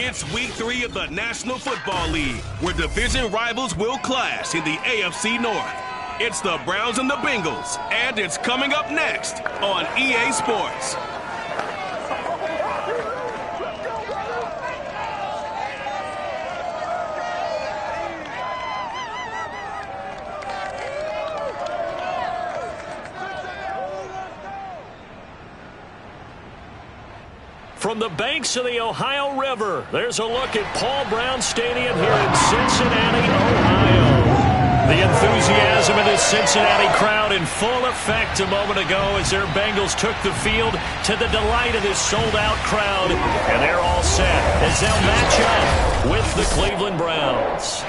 It's week 3 of the National Football League, where division rivals will clash in the AFC North. It's the Browns and the Bengals, and it's coming up next on EA Sports. From the banks of the Ohio River, there's a look at Paul Brown Stadium here in Cincinnati, Ohio. The enthusiasm in this Cincinnati crowd in full effect a moment ago as their Bengals took the field to the delight of this sold-out crowd. And they're all set as they'll match up with the Cleveland Browns.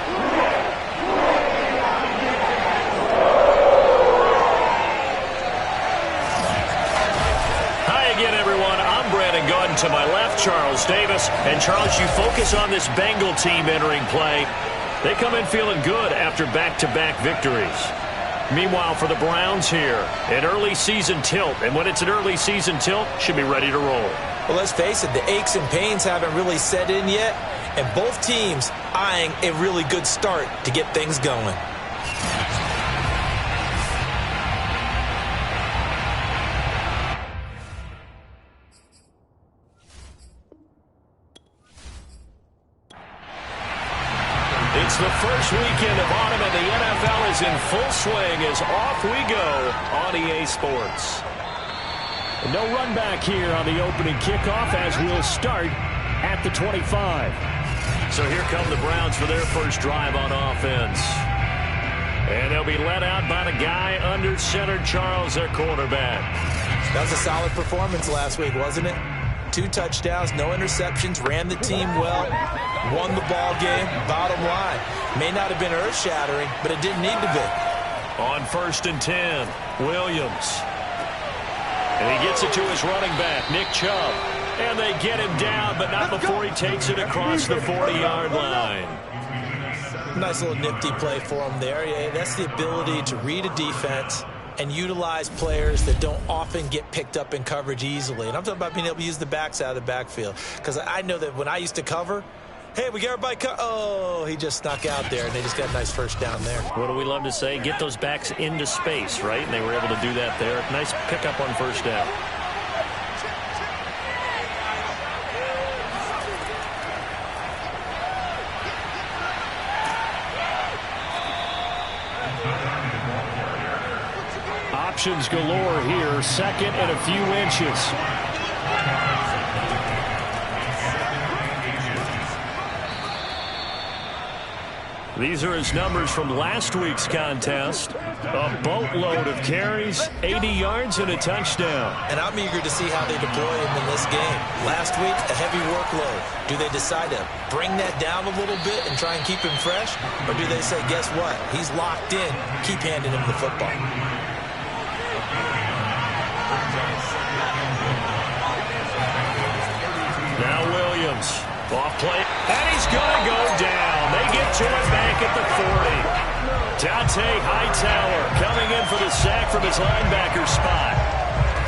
Hi again, everyone. Going to my left, Charles Davis. And Charles, you focus on this Bengal team entering play. They come in feeling good after back-to-back victories. Meanwhile, for the Browns here, an early season tilt. And when it's an early season tilt, should be ready to roll. Well, let's face it, the aches and pains haven't really set in yet. And both teams eyeing a really good start to get things going. It's the first weekend of autumn, and the NFL is in full swing as off we go on EA Sports. And no run back here on the opening kickoff as we'll start at the 25. So here come the Browns for their first drive on offense. And they'll be led out by the guy under center, Charles, their quarterback. That was a solid performance last week, wasn't it? 2 touchdowns, no interceptions, ran the team well, won the ball game. Bottom line, may not have been earth-shattering, but it didn't need to be. On 1st and 10, Williams. And he gets it to his running back, Nick Chubb. And they get him down, but not before he takes it across the 40-yard line. Nice little nifty play for him there. Yeah, that's the ability to read a defense and utilize players that don't often get picked up in coverage easily. And I'm talking about being able to use the backs out of the backfield. Because I know that when I used to cover, hey, we got everybody oh, he just snuck out there, and they just got a nice first down there. What do we love to say? Get those backs into space, right? And they were able to do that there. Nice pickup on first down. Options galore here. Second and a few inches. These are his numbers from last week's contest. A boatload of carries, 80 yards, and a touchdown. And I'm eager to see how they deploy him in this game. Last week, a heavy workload. Do they decide to bring that down a little bit and try and keep him fresh? Or do they say, guess what? He's locked in. Keep handing him the football. Now Williams, off play, and he's going to go down. They get to it back at the 40. Dante Hightower coming in for the sack from his linebacker spot.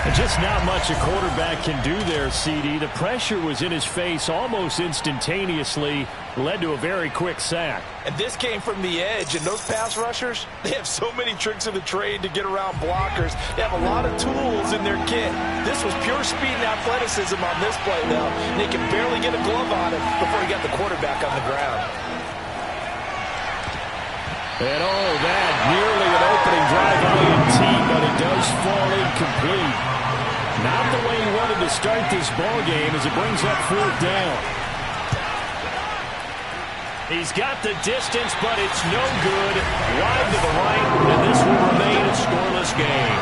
And just not much a quarterback can do there, CD. The pressure was in his face almost instantaneously, led to a very quick sack. And this came from the edge, and those pass rushers, they have so many tricks of the trade to get around blockers. They have a lot of tools in their kit. This was pure speed and athleticism on this play, though. And he can barely get a glove on it before he got the quarterback on the ground. And oh, that nearly an opening drive INT, but it does fall incomplete. Not the way he wanted to start this ball game as it brings up 4th down. He's got the distance, but it's no good. Wide to the right, and this will remain a scoreless game.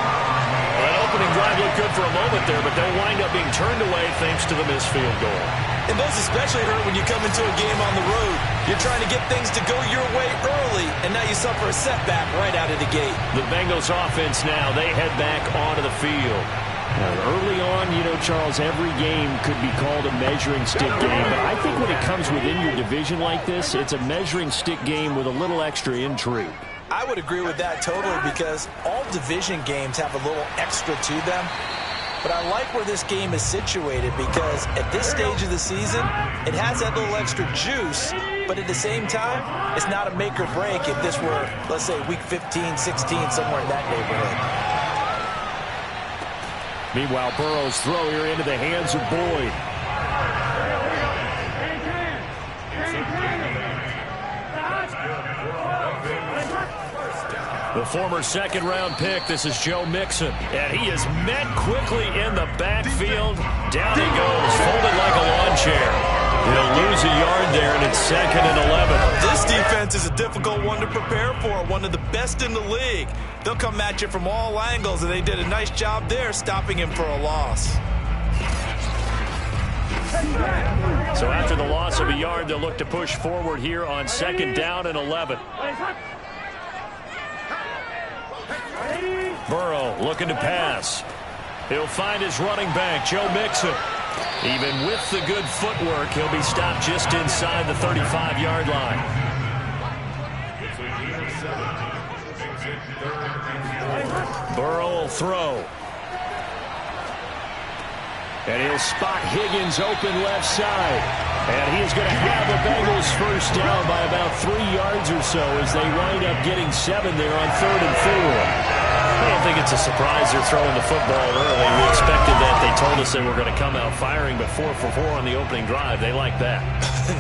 That opening drive looked good for a moment there, but they'll wind up being turned away thanks to the missed field goal. And those especially hurt when you come into a game on the road. You're trying to get things to go your way early, and now you suffer a setback right out of the gate. The Bengals offense now, they head back onto the field. Now, early on, you know, Charles, every game could be called a measuring stick game, but I think when it comes within your division like this, it's a measuring stick game with a little extra intrigue. I would agree with that totally, because all division games have a little extra to them. But I like where this game is situated because at this stage of the season, it has that little extra juice, but at the same time, it's not a make or break if this were, let's say, week 15, 16, somewhere in that neighborhood. Meanwhile, Burrow's throw here into the hands of Boyd. The former second-round pick, this is Joe Mixon. And he is met quickly in the backfield. Down he goes, folded like a lawn chair. He'll lose a yard there, and it's 2nd and 11. This defense is a difficult one to prepare for, one of the best in the league. They'll come at you from all angles, and they did a nice job there stopping him for a loss. So after the loss of a yard, they'll look to push forward here on 2nd down and 11. Burrow looking to pass. He'll find his running back, Joe Mixon. Even with the good footwork, he'll be stopped just inside the 35-yard line. Burrow will throw. And he'll spot Higgins open left side. And he is going to have the Bengals first down by about 3 yards or so as they wind up getting 7 there on 3rd and 4. I don't think it's a surprise they're throwing the football early. We expected that. They told us they were going to come out firing, but 4 for 4 on the opening drive. They like that.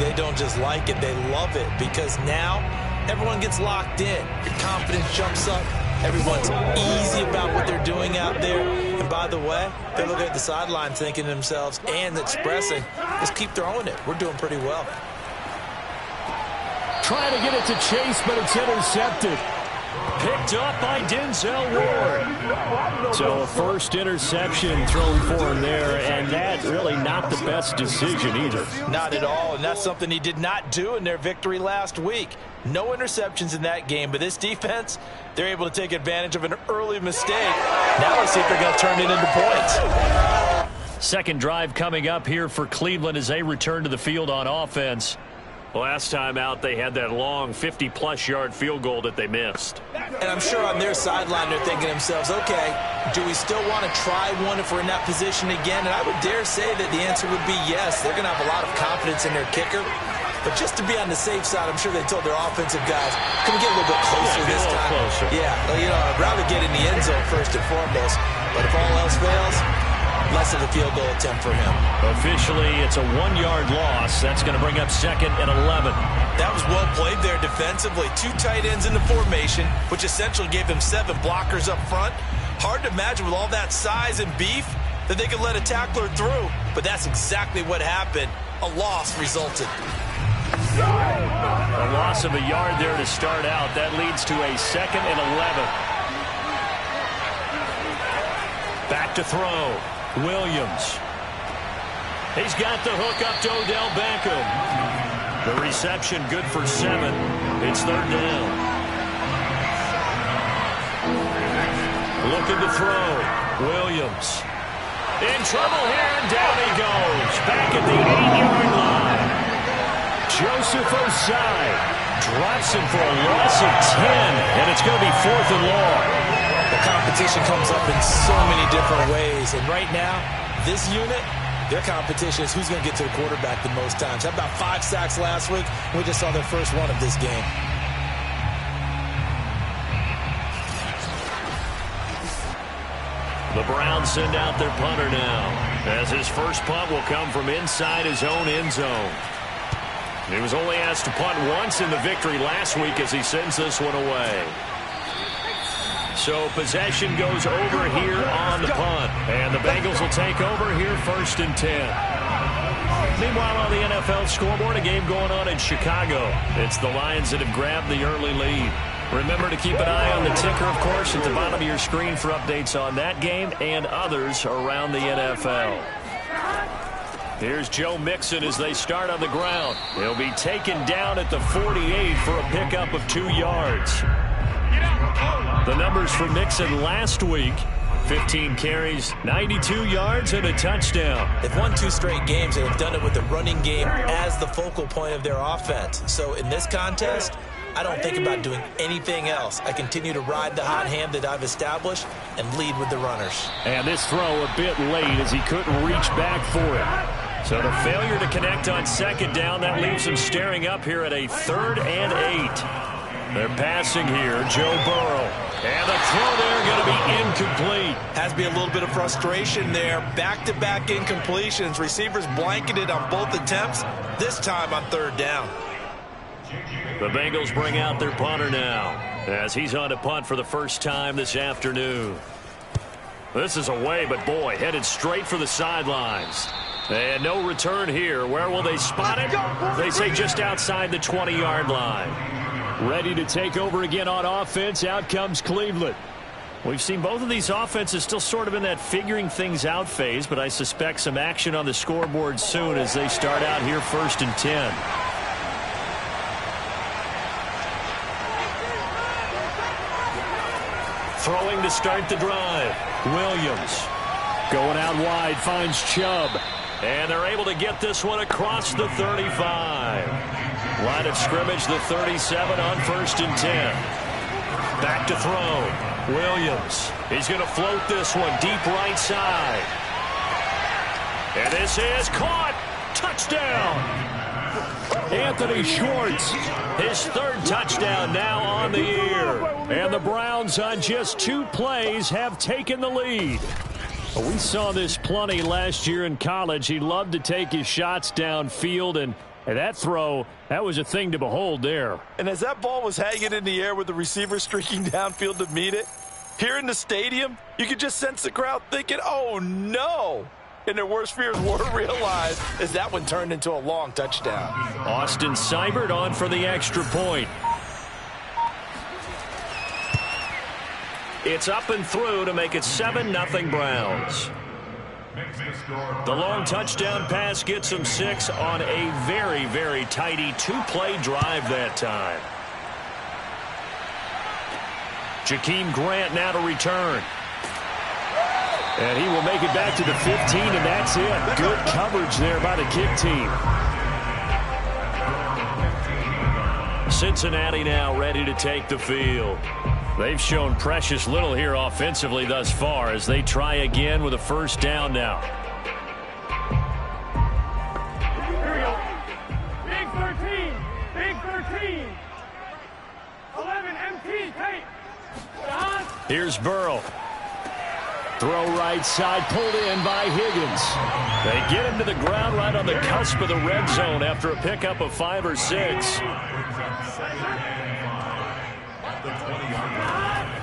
They don't just like it, they love it, because now everyone gets locked in. Your confidence jumps up. Everyone's easy about what they're doing out there. And by the way, they're looking at the sideline thinking to themselves and expressing, just keep throwing it. We're doing pretty well. Trying to get it to Chase, but it's intercepted. Picked up by Denzel Ward. So a first interception thrown for him there, and that really not the best decision either. Not at all, and that's something he did not do in their victory last week. No interceptions in that game, but this defense, they're able to take advantage of an early mistake. Now let's see if they're going to turn it into points. Second drive coming up here for Cleveland as they return to the field on offense. Last time out, they had that long 50-plus yard field goal that they missed. And I'm sure on their sideline, they're thinking to themselves, okay, do we still want to try one if we're in that position again? And I would dare say that the answer would be yes. They're going to have a lot of confidence in their kicker. But just to be on the safe side, I'm sure they told their offensive guys, can we get a little bit closer this time? Closer. Yeah, you know, I'd rather get in the end zone first and foremost. But if all else fails, less of a field goal attempt for him. Officially, it's a 1-yard loss. That's going to bring up 2nd and 11. That was well played there defensively. 2 tight ends in the formation, which essentially gave them 7 blockers up front. Hard to imagine with all that size and beef that they could let a tackler through. But that's exactly what happened. A loss resulted. A loss of a yard there to start out. That leads to a 2nd and 11. Back to throw. Williams. He's got the hook up to Odell Beckham. The reception good for 7. It's 3rd down. Looking to throw. Williams. In trouble here, and down he goes. Back at the 8-yard line. Joseph Osai drops him for a loss of 10, and it's going to be 4th and long. The competition comes up in so many different ways. And right now, this unit, their competition is who's going to get to the quarterback the most times. How about 5 sacks last week? We just saw their first one of this game. The Browns send out their punter now, as his first punt will come from inside his own end zone. He was only asked to punt once in the victory last week as he sends this one away. So possession goes over here on the punt. And the Bengals will take over here 1st and 10. Meanwhile, on the NFL scoreboard, a game going on in Chicago. It's the Lions that have grabbed the early lead. Remember to keep an eye on the ticker, of course, at the bottom of your screen for updates on that game and others around the NFL. Here's Joe Mixon as they start on the ground. He'll be taken down at the 48 for a pickup of 2 yards. The numbers for Mixon last week, 15 carries, 92 yards, and a touchdown. They've won 2 straight games, and have done it with the running game as the focal point of their offense. So in this contest, I don't think about doing anything else. I continue to ride the hot hand that I've established and lead with the runners. And this throw a bit late as he couldn't reach back for it. So the failure to connect on second down, that leaves him staring up here at a 3rd and 8. They're passing here, Joe Burrow. And the throw there going to be incomplete. Has to be a little bit of frustration there. Back-to-back incompletions. Receivers blanketed on both attempts, this time on 3rd down. The Bengals bring out their punter now as he's on to punt for the first time this afternoon. This is away, but boy, headed straight for the sidelines. And no return here. Where will they spot it? They say just outside the 20-yard line. Ready to take over again on offense. Out comes Cleveland. We've seen both of these offenses still sort of in that figuring things out phase, but I suspect some action on the scoreboard soon as they start out here 1st and 10. Throwing to start the drive. Williams going out wide, finds Chubb. And they're able to get this one across the 35. Line of scrimmage, the 37 on 1st and 10. Back to throw. Williams. He's going to float this one deep right side. And this is caught. Touchdown. Anthony Schwartz. His 3rd touchdown now on the year. And the Browns on just 2 plays have taken the lead. We saw this plenty last year in college. He loved to take his shots downfield, and that throw, that was a thing to behold there. And as that ball was hanging in the air with the receiver streaking downfield to meet it, here in the stadium, you could just sense the crowd thinking, oh, no. And their worst fears were realized as that one turned into a long touchdown. Austin Seibert on for the extra point. It's up and through to make it 7-0 Browns. The long touchdown pass gets them 6 on a very, very tidy 2-play drive that time. Jakeem Grant now to return. And he will make it back to the 15, and that's it. Good coverage there by the kick team. Cincinnati now ready to take the field. They've shown precious little here offensively thus far as they try again with a 1st down now. Here we go. Big 13. 11 MT, tape. Here's Burrow. Throw right side, pulled in by Higgins. They get him to the ground right on the cusp of the red zone after a pickup of 5 or 6.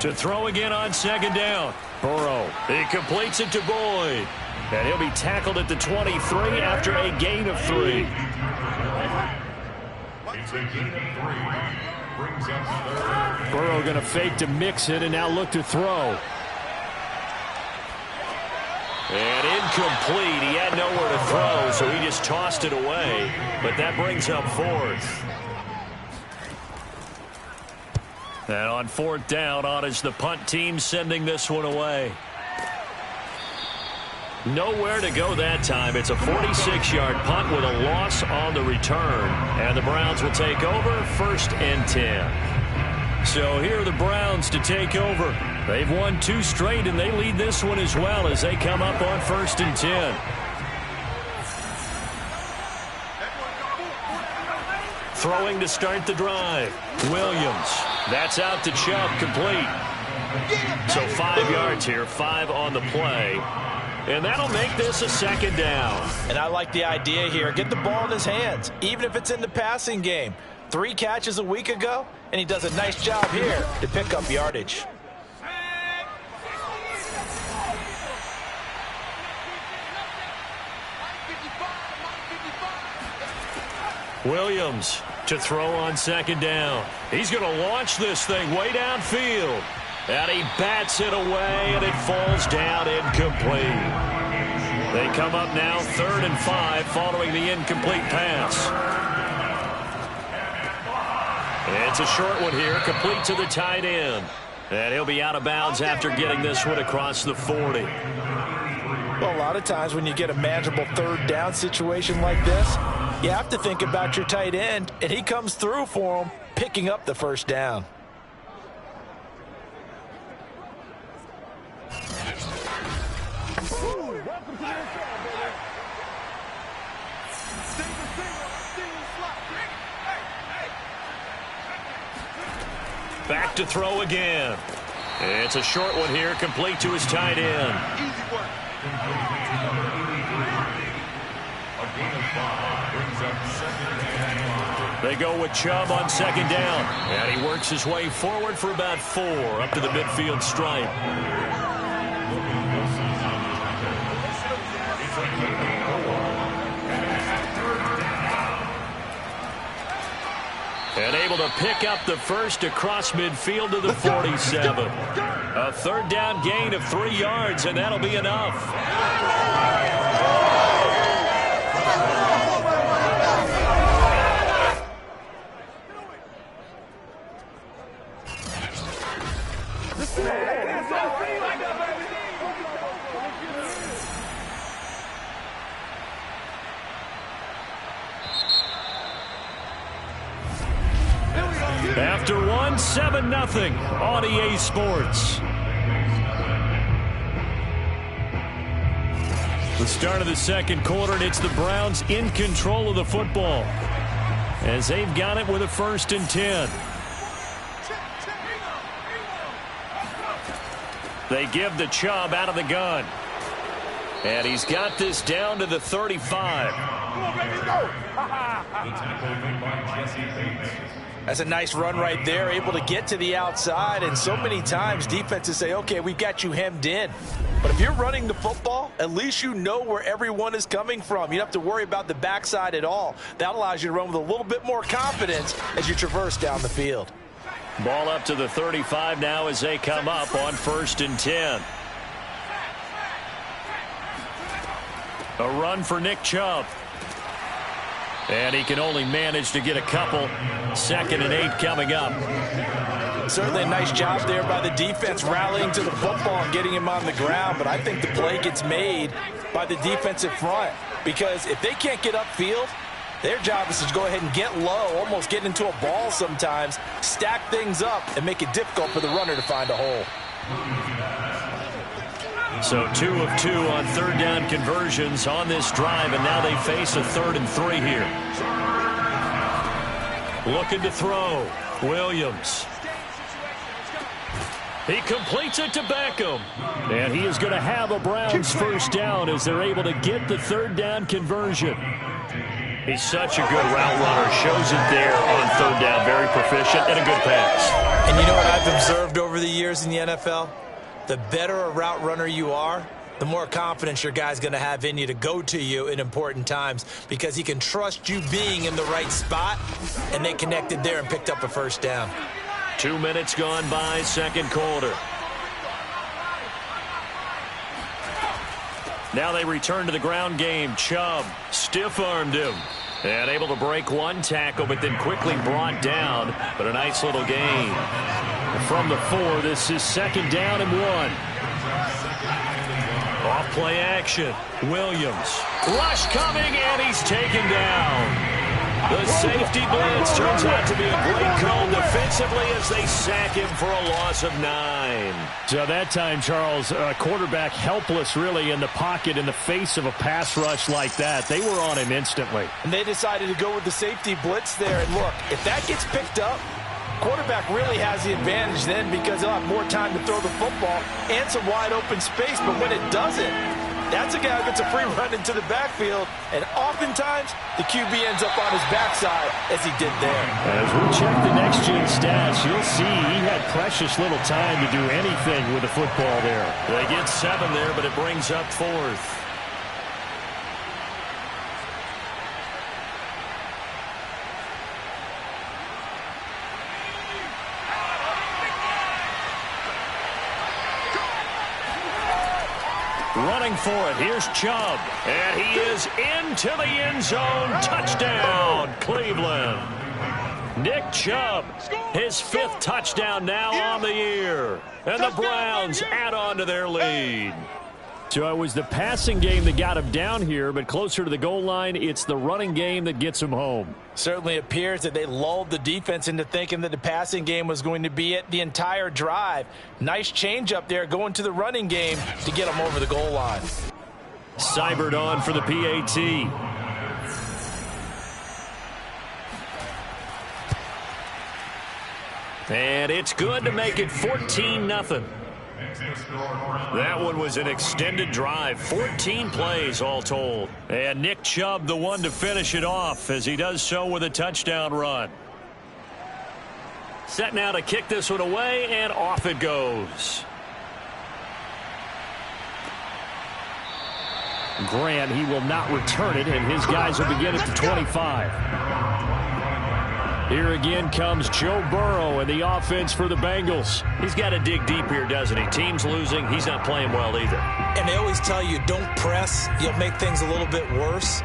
To throw again on 2nd down. Burrow. He completes it to Boyd. And he'll be tackled at the 23 after a gain of 3. Burrow going to fake to mix it and now look to throw. And incomplete. He had nowhere to throw, so he just tossed it away. But that brings up 4th. And on 4th down, on is the punt team sending this one away. Nowhere to go that time. It's a 46-yard punt with a loss on the return. And the Browns will take over 1st and 10. So here are the Browns to take over. They've won 2 straight, and they lead this one as well as they come up on 1st and 10. Throwing to start the drive. Williams. That's out to Chubb, complete. So 5 yards here, 5 on the play. And that'll make this a 2nd down. And I like the idea here. Get the ball in his hands, even if it's in the passing game. 3 catches a week ago, and he does a nice job here to pick up yardage. Williams to throw on 2nd down. He's going to launch this thing way downfield. And he bats it away, and it falls down incomplete. They come up now 3rd and 5 following the incomplete pass. It's a short one here, complete to the tight end. And he'll be out of bounds after getting this one across the 40. Well, a lot of times when you get a manageable 3rd down situation like this, you have to think about your tight end, and he comes through for him picking up the first down. Back to throw again. It's a short one here, complete to his tight end. Easy work. They go with Chubb on second down. And he works his way forward for about 4 up to the midfield stripe. And able to pick up the first across midfield to the 47. A third down gain of 3 yards, and that'll be enough. After 7-0 on EA Sports. The start of the second quarter, and it's the Browns in control of the football as they've got it with a 1st and 10. They give the Chubb out of the gun. And he's got this down to the 35. That's a nice run right there, able to get to the outside, and so many times defenses say, okay, we've got you hemmed in. But if you're running the football, at least you know where everyone is coming from. You don't have to worry about the backside at all. That allows you to run with a little bit more confidence as you traverse down the field. Ball up to the 35 now as they come up on 1st and 10. A run for Nick Chubb. And he can only manage to get a couple. 2nd and 8 coming up. Certainly a nice job there by the defense rallying to the football and getting him on the ground. But I think the play gets made by the defensive front. Because if they can't get upfield, their job is to go ahead and get low, almost get into a ball sometimes, stack things up, and make it difficult for the runner to find a hole. So 2 of 2 on 3rd down conversions on this drive, and now they face a 3rd and 3 here. Looking to throw. Williams. He completes it to Beckham. And he is going to have a Browns 1st down as they're able to get the 3rd down conversion. He's such a good route runner. Shows it there on 3rd down. Very proficient and a good pass. And you know what I've observed over the years in the NFL? The better a route runner you are, the more confidence your guy's going to have in you to go to you in important times because he can trust you being in the right spot, and they connected there and picked up a 1st down. 2 minutes gone by, second quarter. Now they return to the ground game. Chubb stiff-armed him. And able to break one tackle, but then quickly brought down. But a nice little gain. From the 4, this is 2nd down and 1. Off play action. Williams. Rush coming, and he's taken down. The safety blitz turns out to be a great call defensively as they sack him for a loss of 9. So that time, Charles, quarterback helpless really in the pocket in the face of a pass rush like that. They were on him instantly. And they decided to go with the safety blitz there. And look, if that gets picked up, quarterback really has the advantage then because he'll have more time to throw the football and some wide open space. But when it doesn't, that's a guy who gets a free run into the backfield, and oftentimes the QB ends up on his backside as he did there. As we check the next-gen stats, you'll see he had precious little time to do anything with the football there. They get 7 there, but it brings up 4th. Running for it. Here's Chubb. And he is into the end zone. Touchdown, Cleveland. Nick Chubb, his 5th touchdown now on the year. And the Browns add on to their lead. So it was the passing game that got him down here, but closer to the goal line, it's the running game that gets him home. Certainly appears that they lulled the defense into thinking that the passing game was going to be it the entire drive. Nice change up there going to the running game to get them over the goal line. Seibert on for the PAT. And it's good to make it 14-0. That one was an extended drive, 14 plays all told. And Nick Chubb the one to finish it off as he does so with a touchdown run. Set now to kick this one away, and off it goes. Grant, he will not return it, and his guys will begin at the 25. Here again comes Joe Burrow and the offense for the Bengals. He's got to dig deep here, doesn't he? Team's losing. He's not playing well either. And they always tell you, don't press. You'll make things a little bit worse.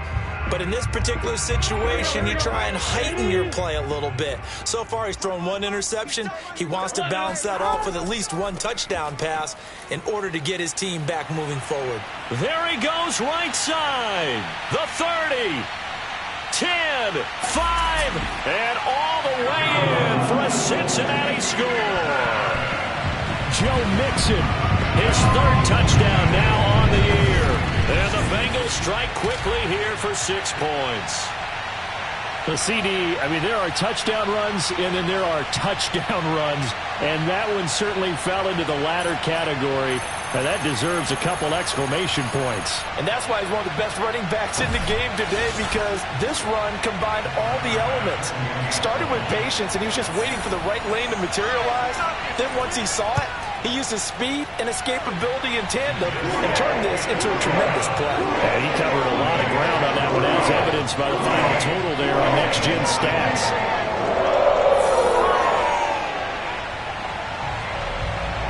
But in this particular situation, you try and heighten your play a little bit. So far, he's thrown one interception. He wants to balance that off with at least one touchdown pass in order to get his team back moving forward. There he goes, right side. The 30. 10, 5, and all the way in for a Cincinnati score. Joe Mixon, his third touchdown now on the year. And the Bengals strike quickly here for 6 points. The CD, I mean, there are touchdown runs, and then there are touchdown runs, and that one certainly fell into the latter category. Now, that deserves a couple exclamation points. And that's why he's one of the best running backs in the game today, because this run combined all the elements. Started with patience, and he was just waiting for the right lane to materialize. Then once he saw it, he used his speed and escapability in tandem and turned this into a tremendous play. Yeah, he covered a lot of ground on that one, as evidenced by the final total there on Next Gen Stats.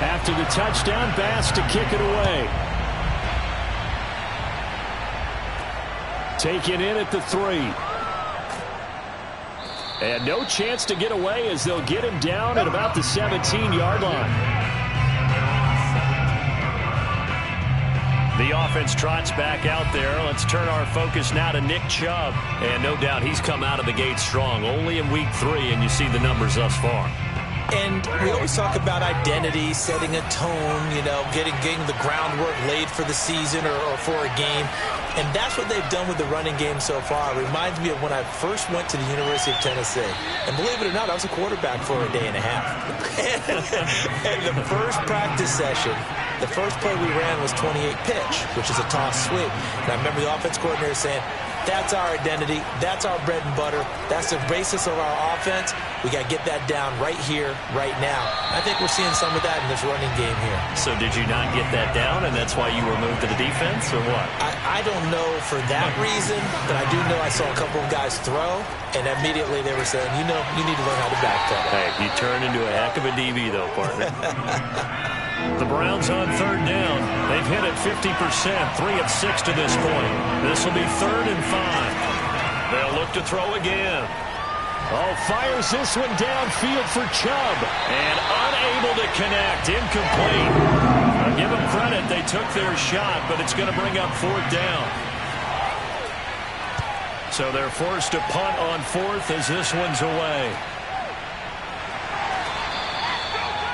After the touchdown, Bass to kick it away. Taken in at the 3. And no chance to get away as they'll get him down at about the 17-yard line. The offense trots back out there. Let's turn our focus now to Nick Chubb. And no doubt he's come out of the gate strong. Only in week 3, and you see the numbers thus far. And we always talk about identity, setting a tone, you know, getting the groundwork laid for the season or for a game. And that's what they've done with the running game so far. It reminds me of when I first went to the University of Tennessee. And believe it or not, I was a quarterback for a day and a half. And the first practice session, the first play we ran was 28 pitch, which is a toss sweep. And I remember the offense coordinator saying, that's our identity. That's our bread and butter. That's the basis of our offense. We got to get that down right here, right now. I think we're seeing some of that in this running game here. So did you not get that down, and that's why you were moved to the defense, or what? I don't know for that reason, but I do know I saw a couple of guys throw, and immediately they were saying, you know, you need to learn how to backpedal. Hey, you turned into a heck of a DB, though, partner. The Browns on third down. They've hit it 50%, 3 of 6 to this point. This will be 3rd and 5. They'll look to throw again. Oh, fires this one downfield for Chubb. And unable to connect. Incomplete. I'll give them credit. They took their shot, but it's going to bring up 4th down. So they're forced to punt on 4th as this one's away.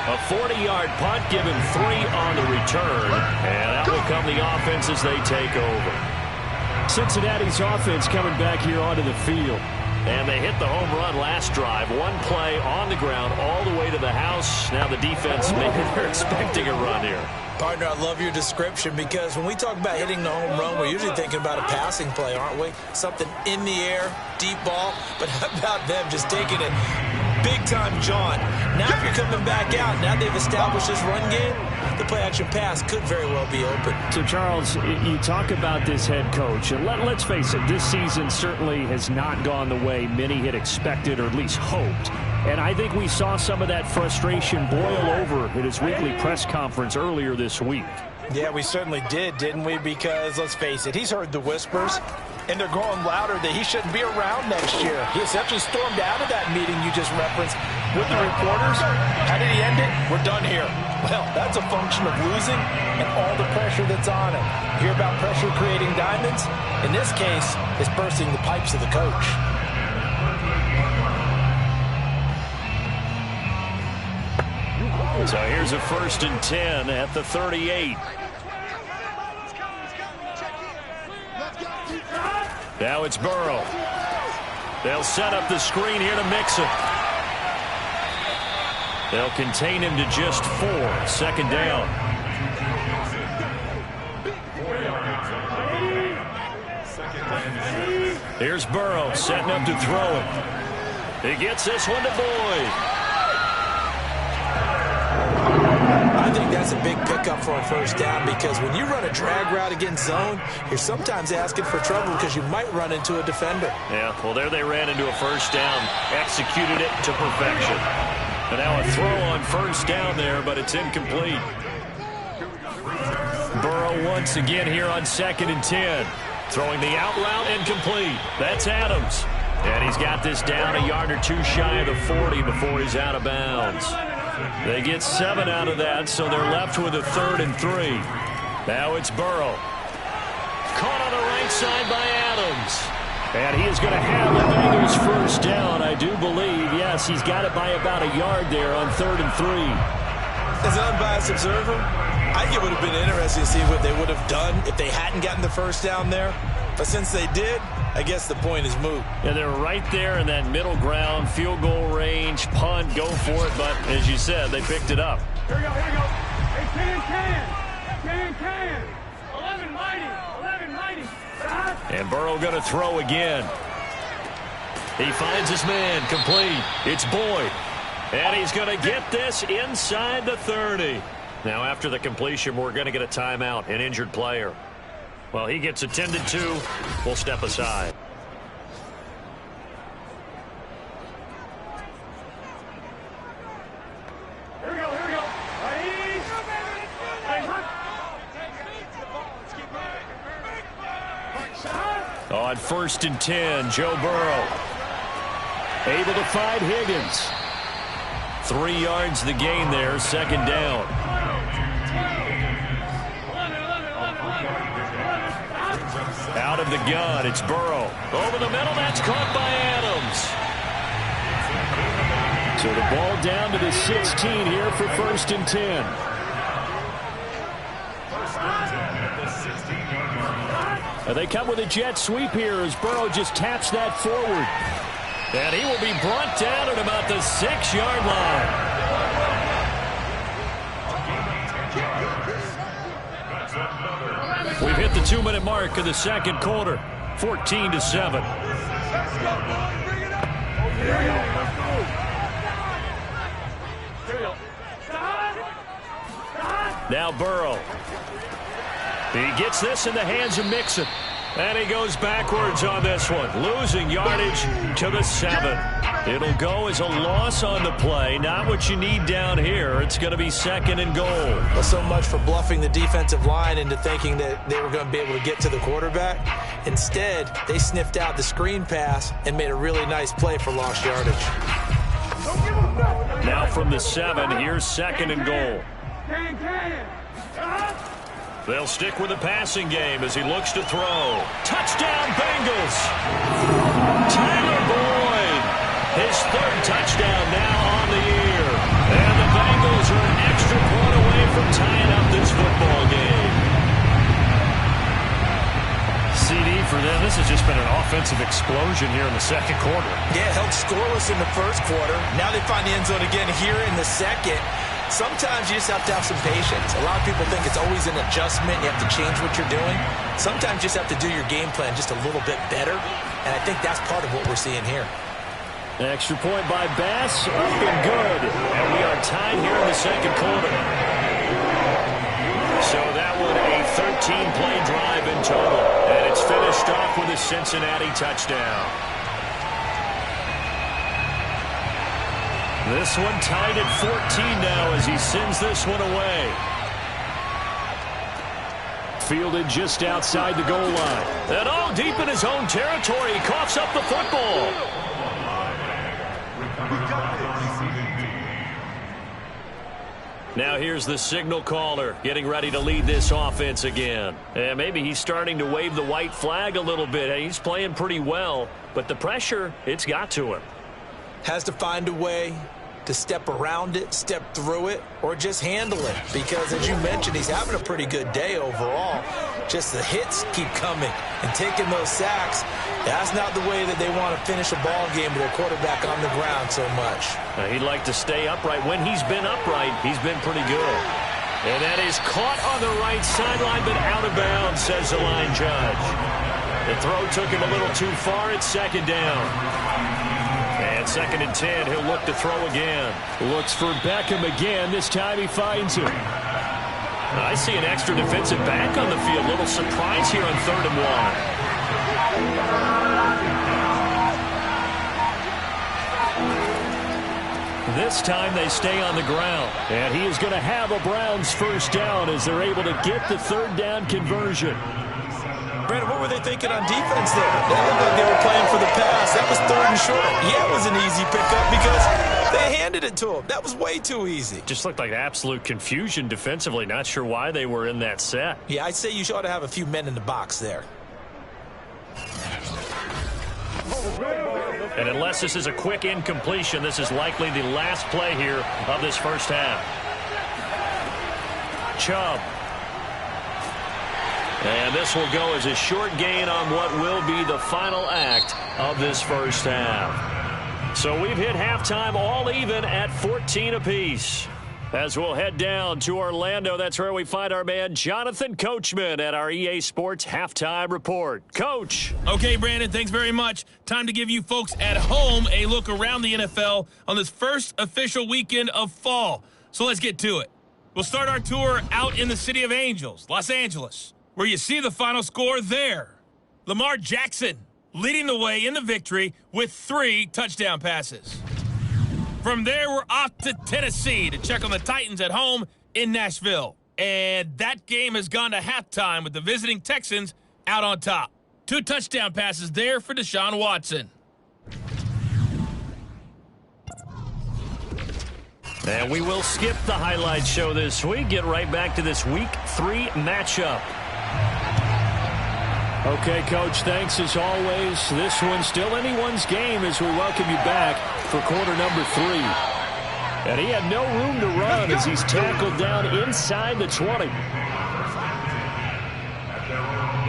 A 40-yard punt, given 3 on the return. And out will come the offense as they take over. Cincinnati's offense coming back here onto the field. And they hit the home run last drive. 1 play on the ground all the way to the house. Now the defense, maybe they're expecting a run here. Partner, I love your description, because when we talk about hitting the home run, we're usually thinking about a passing play, aren't we? Something in the air, deep ball. But how about them just taking it big-time jaunt? Now if you're coming back out, now they've established this run game, the play-action pass could very well be open. So, Charles, you talk about this head coach, and let's face it, this season certainly has not gone the way many had expected or at least hoped. And I think we saw some of that frustration boil over at his weekly press conference earlier this week. Yeah, we certainly did, didn't we? Because, let's face it, he's heard the whispers, and they're growing louder that he shouldn't be around next year. He essentially stormed out of that meeting you just referenced with the reporters. How did he end it? we're done here. Well, that's a function of losing and all the pressure that's on it. You hear about pressure creating diamonds? In this case, it's bursting the pipes of the coach. So here's a 1st and 10 at the 38. Now it's Burrow. They'll set up the screen here to Mixon. They'll contain him to just 4. 2nd down. Here's Burrow setting up to throw it. He gets this one to Boyd. I think that's a big pickup for a 1st down, because when you run a drag route against zone, you're sometimes asking for trouble because you might run into a defender. Yeah, well, there they ran into a 1st down, executed it to perfection. And now a throw on 1st down there, but it's incomplete. Burrow once again here on 2nd and 10. Throwing the out route incomplete. That's Adams. And he's got this down a yard or 2 shy of the 40 before he's out of bounds. They get 7 out of that, so they're left with a 3rd and 3. Now it's Burrow. Caught on the right side by Adams. And he is going to have the Bengals 1st down, I do believe. Yes, he's got it by about a yard there on 3rd and 3. As an unbiased observer, I think it would have been interesting to see what they would have done if they hadn't gotten the 1st down there. But since they did, I guess the point is moot. And they're right there in that middle ground, field goal range, punt, go for it. But as you said, they picked it up. Here we go, here we go. Hey, can. 11 mighty. And Burrow going to throw again. He finds his man, complete. It's Boyd. And he's going to get this inside the 30. Now after the completion, we're going to get a timeout, an injured player. Well, he gets attended to. We'll step aside. Here we go. On 1st and 10, Joe Burrow. Able to find Higgins. 3 yards the gain there, 2nd down. Out of the gun, it's Burrow. Over the middle, that's caught by Adams. So the ball down to the 16 here for 1st and 10. And they come with a jet sweep here as Burrow just taps that forward. And he will be brought down at about the 6-yard line. We've hit the 2-minute mark of the 2nd quarter. 14-7. Now Burrow. He gets this in the hands of Mixon. And he goes backwards on this one, losing yardage to the 7. It'll go as a loss on the play. Not what you need down here. It's going to be 2nd and goal. Well, so much for bluffing the defensive line into thinking that they were going to be able to get to the quarterback. Instead, they sniffed out the screen pass and made a really nice play for lost yardage. Now from the 7, here's 2nd and goal. They'll stick with the passing game as he looks to throw. Touchdown, Bengals! Tyler Boyd, his 3rd touchdown now on the year. And the Bengals are an extra point away from tying up this football game. CD for them, this has just been an offensive explosion here in the 2nd quarter. Yeah, held scoreless in the 1st quarter. Now they find the end zone again here in the 2nd. Sometimes you just have to have some patience. A lot of people think it's always an adjustment. You have to change what you're doing. Sometimes you just have to do your game plan just a little bit better. And I think that's part of what we're seeing here. An extra point by Bass, up and good. And we are tied here in the 2nd quarter. So that one a 13-play drive in total. And it's finished off with a Cincinnati touchdown. This one tied at 14 now as he sends this one away. Fielded just outside the goal line. And all deep in his own territory, he coughs up the football. Now here's the signal caller getting ready to lead this offense again. And maybe he's starting to wave the white flag a little bit. He's playing pretty well, but the pressure, it's got to him. Has to find a way to step around it, step through it, or just handle it. Because, as you mentioned, he's having a pretty good day overall. Just the hits keep coming and taking those sacks. That's not the way that they want to finish a ball game with their quarterback on the ground so much. He'd like to stay upright. When he's been upright, he's been pretty good. And that is caught on the right sideline, but out of bounds, says the line judge. The throw took him a little too far. It's second down. And 2nd and 10, he'll look to throw again. Looks for Beckham again. This time he finds him. I see an extra defensive back on the field. Little surprise here on 3rd and 1. This time they stay on the ground. And he is going to have a Browns first down as they're able to get the 3rd down conversion. Brandon, what were they thinking on defense there? They looked like they were playing for the pass. That was 3rd and short. Yeah, it was an easy pickup because they handed it to him. That was way too easy. Just looked like absolute confusion defensively. Not sure why they were in that set. Yeah, I'd say you ought to have a few men in the box there. And unless this is a quick incompletion, this is likely the last play here of this first half. Chubb. And this will go as a short gain on what will be the final act of this first half. So we've hit halftime all even at 14 apiece. As we'll head down to Orlando, that's where we find our man Jonathan Coachman at our EA Sports Halftime Report. Coach. Okay, Brandon, thanks very much. Time to give you folks at home a look around the NFL on this first official weekend of fall. So let's get to it. We'll start our tour out in the City of Angels, Los Angeles, where you see the final score there. Lamar Jackson leading the way in the victory with 3 touchdown passes. From there, we're off to Tennessee to check on the Titans at home in Nashville. And that game has gone to halftime with the visiting Texans out on top. 2 touchdown passes there for Deshaun Watson. And we will skip the highlight show this week. Get right back to this Week 3 matchup. Okay, Coach, thanks as always. This one's still anyone's game as we welcome you back for quarter number 3. And he had no room to run as he's tackled down inside the 20.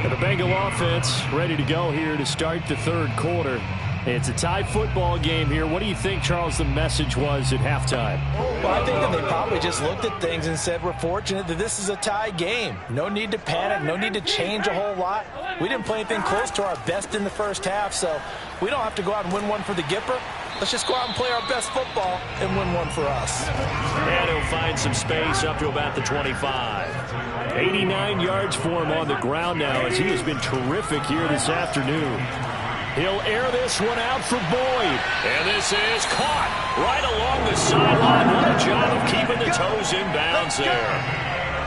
And the Bengal offense ready to go here to start the 3rd quarter. It's a tie football game here. What do you think, Charles, the message was at halftime? Well, I think that they probably just looked at things and said, we're fortunate that this is a tie game. No need to panic. No need to change a whole lot. We didn't play anything close to our best in the first half, so we don't have to go out and win one for the Gipper. Let's just go out and play our best football and win one for us. And he'll find some space up to about the 25. 89 yards for him on the ground now as he has been terrific here this afternoon. He'll air this one out for Boyd. And this is caught right along the sideline. What a job of keeping the toes in bounds there.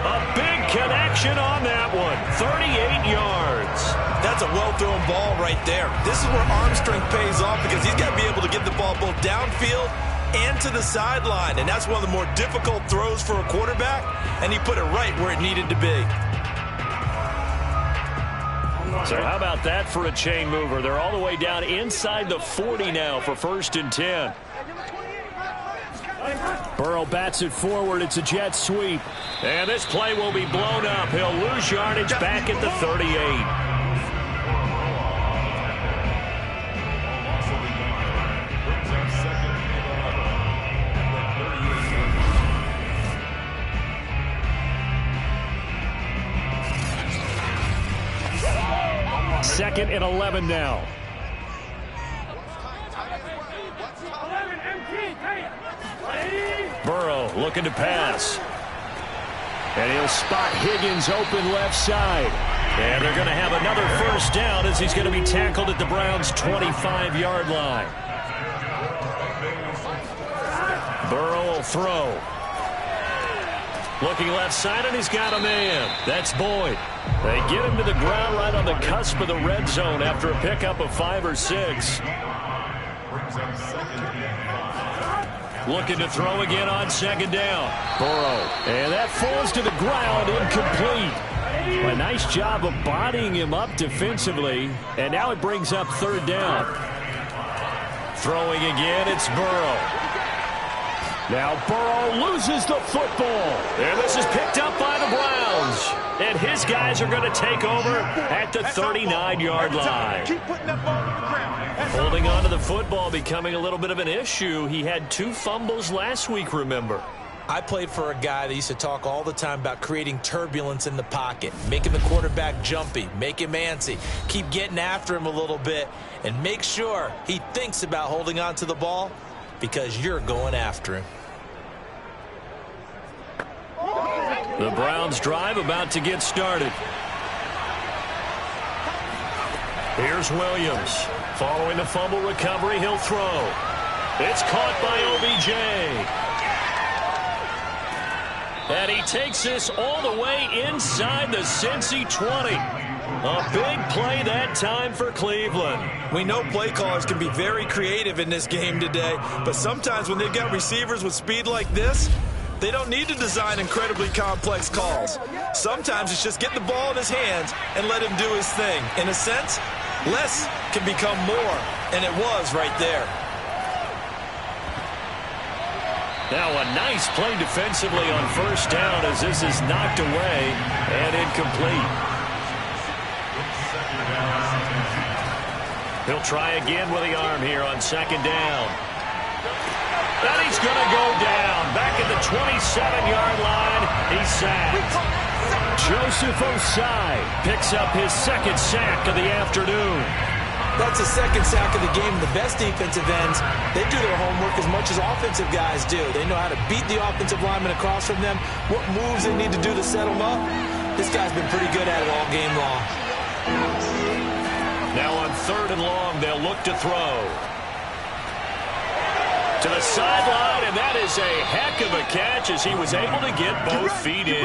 A big connection on that one. 38 yards. That's a well-thrown ball right there. This is where arm strength pays off because he's got to be able to get the ball both downfield and to the sideline. And that's one of the more difficult throws for a quarterback. And he put it right where it needed to be. So how about that for a chain mover? They're all the way down inside the 40 now for 1st and 10. Burrow bats it forward. It's a jet sweep. And this play will be blown up. He'll lose yardage back at the 38. Second and 11 now. 11 empty. Burrow looking to pass. And he'll spot Higgins open left side. And they're going to have another first down as he's going to be tackled at the Browns' 25-yard line. Burrow will throw. Looking left side, and he's got a man. That's Boyd. They get him to the ground right on the cusp of the red zone after a pickup of 5 or 6. looking to throw again on second down. Burrow, and that falls to the ground, incomplete. A nice job of bodying him up defensively, and now it brings up third down. Throwing again, it's Burrow. Now Burrow loses the football. And this is picked up by the Browns. And his guys are going to take over at the 39-yard line. Keep putting that ball on the ground. Holding on to the football becoming a little bit of an issue. He had 2 fumbles last week, remember. I played for a guy that used to talk all the time about creating turbulence in the pocket, making the quarterback jumpy, make him antsy, keep getting after him a little bit, and make sure he thinks about holding on to the ball because you're going after him. The Browns drive about to get started. Here's Williams. Following the fumble recovery, he'll throw. It's caught by OBJ. And he takes this all the way inside the Cincy 20. A big play that time for Cleveland. We know play callers can be very creative in this game today, but sometimes when they've got receivers with speed like this, they don't need to design incredibly complex calls. Sometimes it's just get the ball in his hands and let him do his thing. In a sense, less can become more, and it was right there. Now a nice play defensively on first down as this is knocked away and incomplete. He'll try again with the arm here on second down. And he's going to go down. Back at the 27-yard line, he's sacked. Joseph Osai picks up his second sack of the afternoon. That's the second sack of the game. The best defensive ends, they do their homework as much as offensive guys do. They know how to beat the offensive lineman across from them, what moves they need to do to set them up. This guy's been pretty good at it all game long. Now on third and long, they'll look to throw. To the sideline, and that is a heck of a catch as he was able to get both feet in.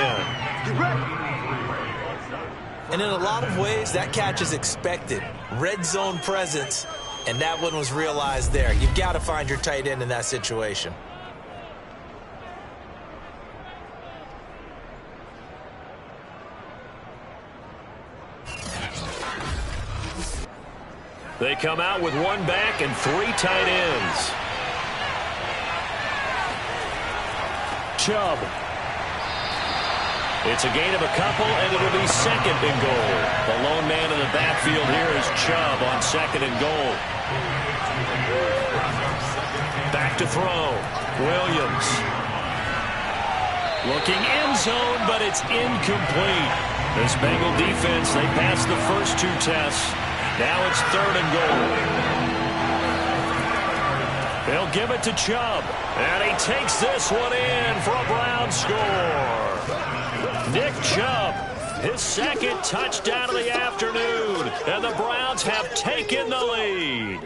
And in a lot of ways, that catch is expected. Red zone presence, and that one was realized there. You've got to find your tight end in that situation. They come out with 1 back and 3 tight ends. Chubb. It's a gain of a couple, and it'll be second and goal. The lone man in the backfield here is Chubb on second and goal. Back to throw. Williams. Looking end zone, but it's incomplete. This Bengal defense, they passed the first 2 tests. Now it's third and goal. They'll give it to Chubb. And he takes this one in for a Brown score. Nick Chubb, his second touchdown of the afternoon. And the Browns have taken the lead.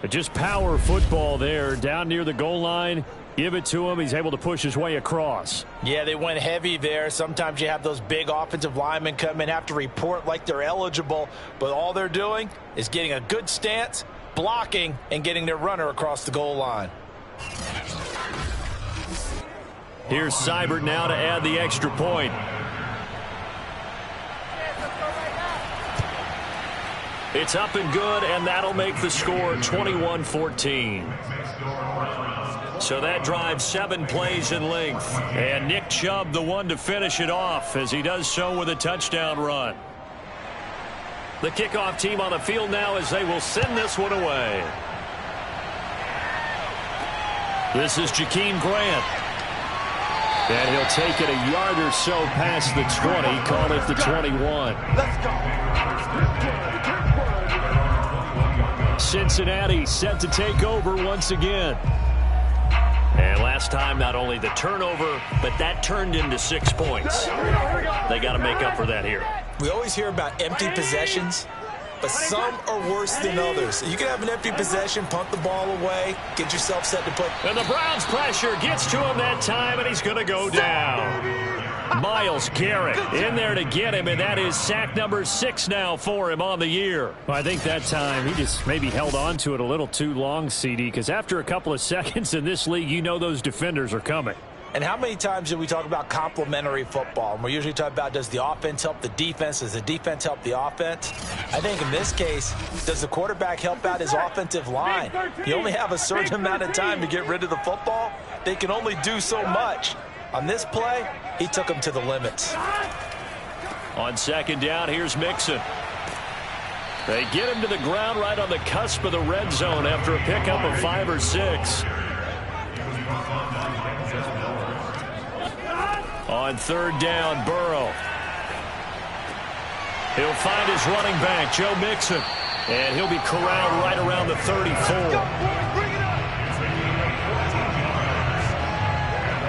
Just power football there down near the goal line. Give it to him. He's able to push his way across. Yeah, they went heavy there. Sometimes you have those big offensive linemen come in, have to report like they're eligible, but all they're doing is getting a good stance, blocking, and getting their runner across the goal line. Here's Seibert now to add the extra point. It's up and good, and that'll make the score 21-14. So that drives 7 plays in length. And Nick Chubb, the one to finish it off, as he does so with a touchdown run. The kickoff team on the field now as they will send this one away. This is Jakeem Grant. And he'll take it a yard or so past the 20, call it the 21. Let's go. Cincinnati set to take over once again. And last time, not only the turnover, but that turned into 6 points. They got to make up for that here. We always hear about empty possessions, but some are worse than others. You can have an empty possession, punt the ball away, get yourself set to put. And the Browns' pressure gets to him that time, and he's going to go down. Myles Garrett in there to get him, and that is sack number 6 now for him on the year. Well, I think that time he just maybe held on to it a little too long, CD, because after a couple of seconds in this league, you know those defenders are coming. And how many times do we talk about complementary football? And we're usually talking about, does the offense help the defense? Does the defense help the offense? I think in this case, does the quarterback help out his offensive line? You only have a certain amount of time to get rid of the football. They can only do so much. On this play, he took him to the limits. On second down, here's Mixon. They get him to the ground right on the cusp of the red zone after a pickup of 5 or 6. On third down, Burrow. He'll find his running back, Joe Mixon. And he'll be corralled right around the 34.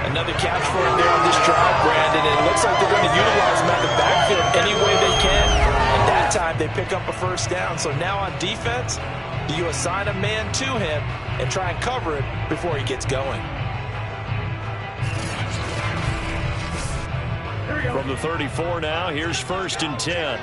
Another catch for him there on this drive, Brandon. And it looks like they're going to utilize him out of the backfield any way they can. And that time they pick up a first down. So now on defense, do you assign a man to him and try and cover it before he gets going? From the 34 now, here's 1st and 10.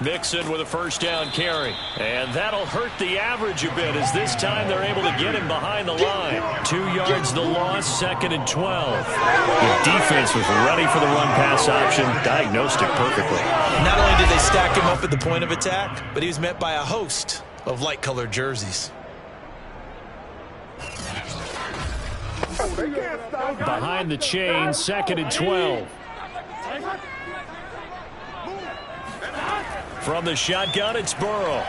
Mixon with a first down carry. And that'll hurt the average a bit as this time they're able to get him behind the line. 2 yards the loss, 2nd and 12. The defense was ready for the run-pass option, diagnosed it perfectly. Not only did they stack him up at the point of attack, but he was met by a host of light-colored jerseys. Behind the chain, 2nd and 12. From the shotgun, it's Burrow.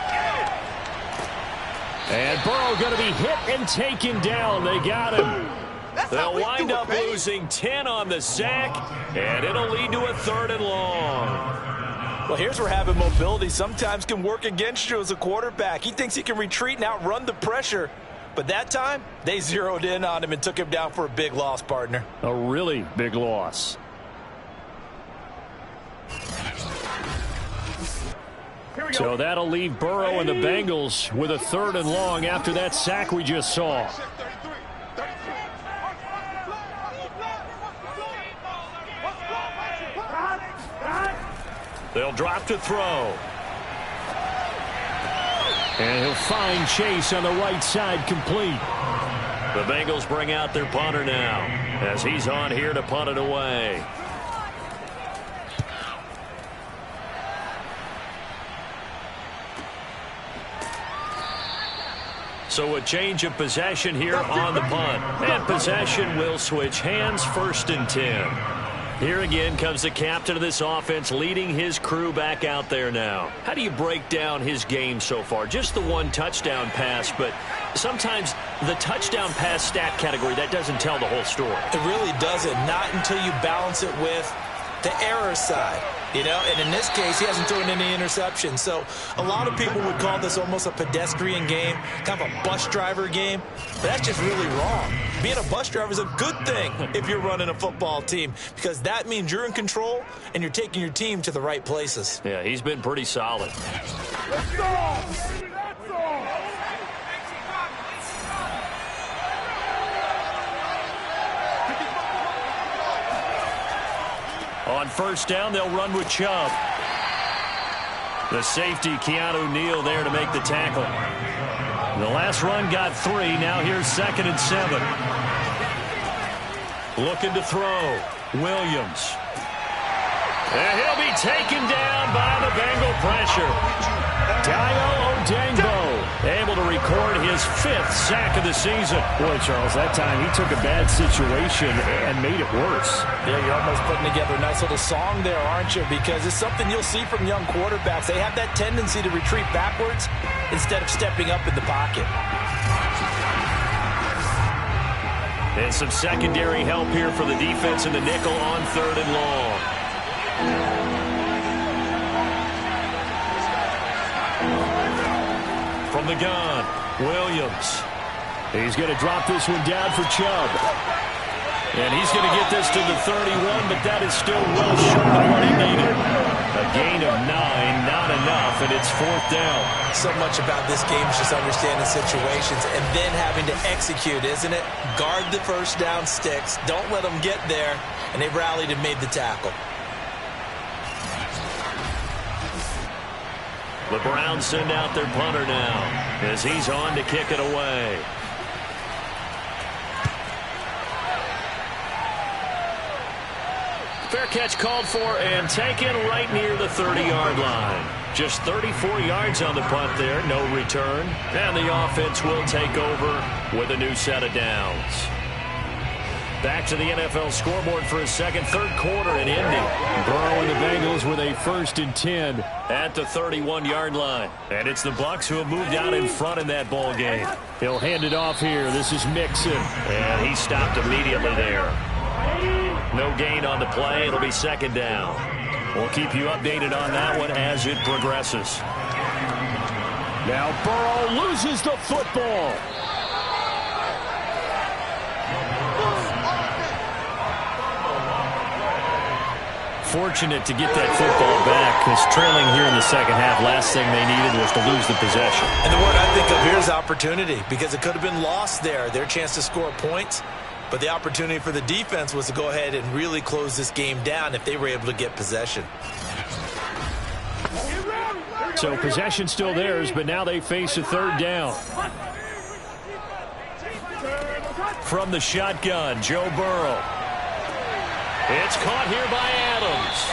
And Burrow going to be hit and taken down. They got him. They'll wind up losing 10 on the sack, and it'll lead to a 3rd and long. Well, here's where having mobility sometimes can work against you as a quarterback. He thinks he can retreat and outrun the pressure. But that time, they zeroed in on him and took him down for a big loss, partner. A really big loss. So that'll leave Burrow and the Bengals with a 3rd and long after that sack we just saw. They'll drop to throw. And he'll find Chase on the right side, complete. The Bengals bring out their punter now as he's on here to punt it away. So a change of possession here on the punt. And possession will switch hands, 1st and 10. Here again comes the captain of this offense leading his crew back out there now. How do you break down his game so far? Just the 1 touchdown pass, but sometimes the touchdown pass stat category, that doesn't tell the whole story. It really doesn't, not until you balance it with the error side. You know, and in this case, he hasn't thrown any interceptions. So a lot of people would call this almost a pedestrian game, kind of a bus driver game. But that's just really wrong. Being a bus driver is a good thing if you're running a football team, because that means you're in control and you're taking your team to the right places. Yeah, he's been pretty solid. Let's go! Let's go! On first down, they'll run with Chubb. The safety, Keanu Neal, there to make the tackle. The last run got 3. Now here's 2nd and 7. Looking to throw. Williams. And he'll be taken down by the Bengal pressure. Dayo Odengbo able to record his 5th sack of the season. Boy, Charles, that time he took a bad situation and made it worse. Yeah, you're almost putting together a nice little song there, aren't you? Because it's something you'll see from young quarterbacks. They have that tendency to retreat backwards instead of stepping up in the pocket. And some secondary help here for the defense in the nickel on 3rd and long. From the gun, Williams. He's going to drop this one down for Chubb. And he's going to get this to the 31, but that is still well short of what he needed. A A gain of 9, not enough, and it's 4th down. So much about this game is just understanding situations and then having to execute, isn't it? Guard the first down sticks. Don't let them get there. And they rallied and made the tackle. The Browns send out their punter now as he's on to kick it away. Fair catch called for and taken right near the 30-yard line. Just 34 yards on the punt there, no return. And the offense will take over with a new set of downs. Back to the NFL scoreboard for a second, third quarter in Indy. Burrow and the Bengals with a 1st and 10 at the 31-yard line. And it's the Bucs who have moved out in front in that ball game. He'll hand it off here. This is Mixon. And he stopped immediately there. No gain on the play. It'll be 2nd down. We'll keep you updated on that one as it progresses. Now Burrow loses the football. Fortunate to get that football back, because trailing here in the second half, last thing they needed was to lose the possession. And the word I think of here is opportunity, because it could have been lost there, their chance to score points. But the opportunity for the defense was to go ahead and really close this game down if they were able to get possession. So possession still theirs, but now they face a 3rd down. From the shotgun, Joe Burrow. It's caught here by Adams.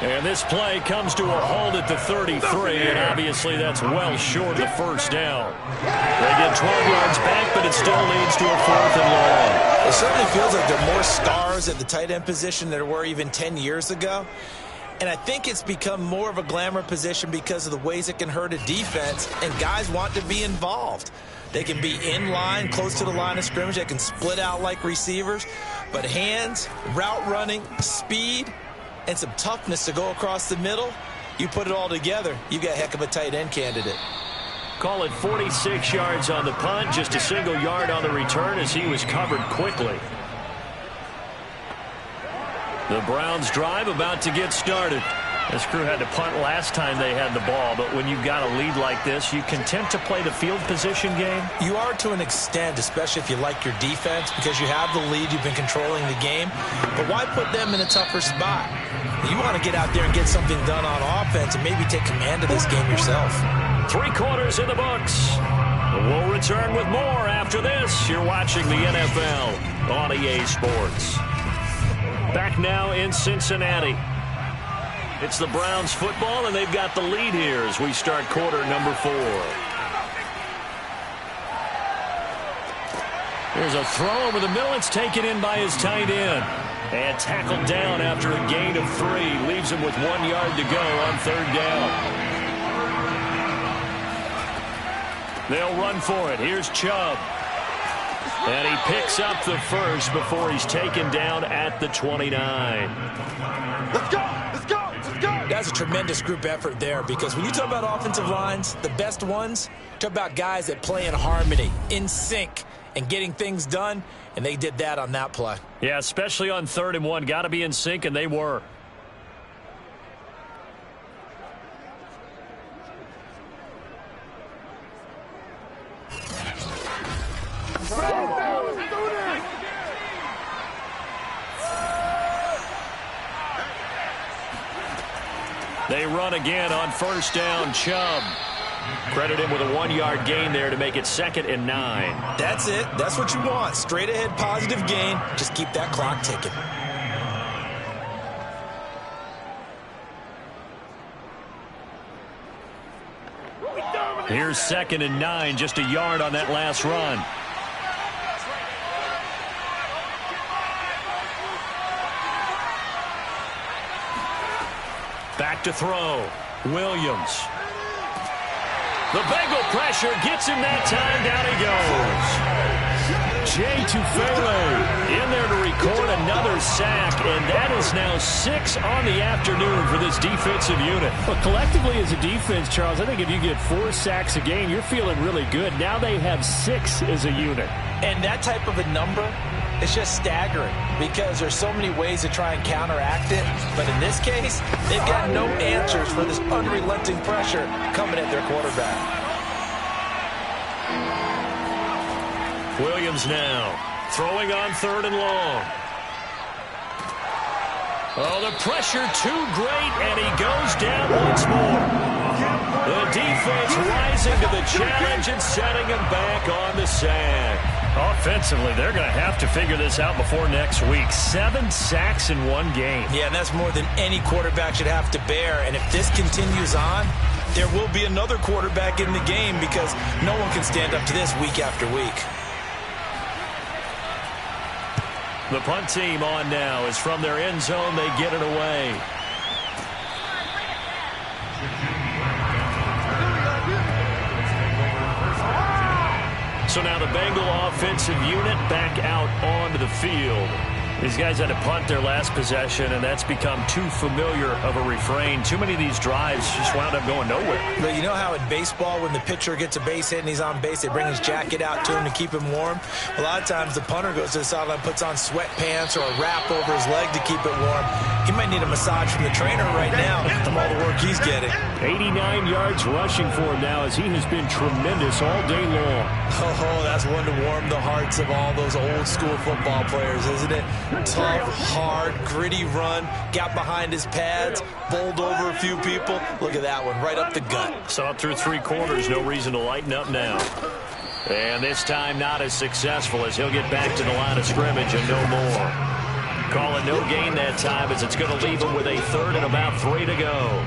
And this play comes to a halt at the 33, and obviously that's well short of the 1st down. They get 12 yards back, but it still leads to a 4th and long. It certainly feels like there are more stars at the tight end position than there were even 10 years ago. And I think it's become more of a glamour position because of the ways it can hurt a defense, and guys want to be involved. They can be in line, close to the line of scrimmage. They can split out like receivers. But hands, route running, speed, and some toughness to go across the middle, you put it all together, you got a heck of a tight end candidate. Call it 46 yards on the punt, just a single yard on the return as he was covered quickly. The Browns drive about to get started. This crew had to punt last time they had the ball, but when you've got a lead like this, you content to play the field position game? You are to an extent, especially if you like your defense, because you have the lead, you've been controlling the game. But why put them in a tougher spot? You want to get out there and get something done on offense and maybe take command of this game yourself. 3 quarters in the books. We'll return with more after this. You're watching the NFL on EA Sports. Back now in Cincinnati. It's the Browns football, and they've got the lead here as we start quarter number 4. There's a throw over the middle. It's taken in by his tight end. And tackled down after a gain of 3. Leaves him with 1 yard to go on 3rd down. They'll run for it. Here's Chubb. And he picks up the first before he's taken down at the 29. Let's go! Let's go! Let's go! That's a tremendous group effort there, because when you talk about offensive lines, the best ones, talk about guys that play in harmony, in sync, and getting things done, and they did that on that play. Yeah, especially on 3rd and 1. Got to be in sync, and they were. They run again on 1st down. Chubb. Credit him with a 1 yard gain there to make it 2nd and 9. That's it. That's what you want. Straight ahead positive gain. Just keep that clock ticking. Here's 2nd and 9. Just a yard on that last run. Back to throw. Williams. The Bengal pressure gets him that time. Down he goes. Jay Tufele In there to record another sack, and that is now 6 on the afternoon for this defensive unit. But collectively as a defense, Charles, I think if you get 4 sacks a game, you're feeling really good. Now they have 6 as a unit. And that type of a number It's just staggering because there's so many ways to try and counteract it. But in this case, they've got no answers for this unrelenting pressure coming at their quarterback. Williams now throwing on 3rd and long. Oh, the pressure too great, and he goes down once more. The defense rising to the challenge and setting him back on the sack. Offensively, they're going to have to figure this out before next week. 7 sacks in one game. Yeah, and that's more than any quarterback should have to bear. And if this continues on, there will be another quarterback in the game because no one can stand up to this week after week. The punt team on now is from their end zone. They get it away. So now the Bengal offensive unit back out onto the field. These guys had to punt their last possession, and that's become too familiar of a refrain. Too many of these drives just wound up going nowhere. But you know how in baseball, when the pitcher gets a base hit and he's on base, they bring his jacket out to him to keep him warm? A lot of times the punter goes to the sideline, puts on sweatpants or a wrap over his leg to keep it warm. He might need a massage from the trainer right now from all the work he's getting. 89 yards rushing for him now as he has been tremendous all day long. Oh, that's one to warm the hearts of all those old school football players, isn't it? Tough, hard, gritty run, got behind his pads, bowled over a few people. Look at that one, right up the gut. Saw it through 3 quarters, no reason to lighten up now. And this time not as successful as he'll get back to the line of scrimmage and no more. Call it no gain that time as it's going to leave him with a 3rd and about 3 to go.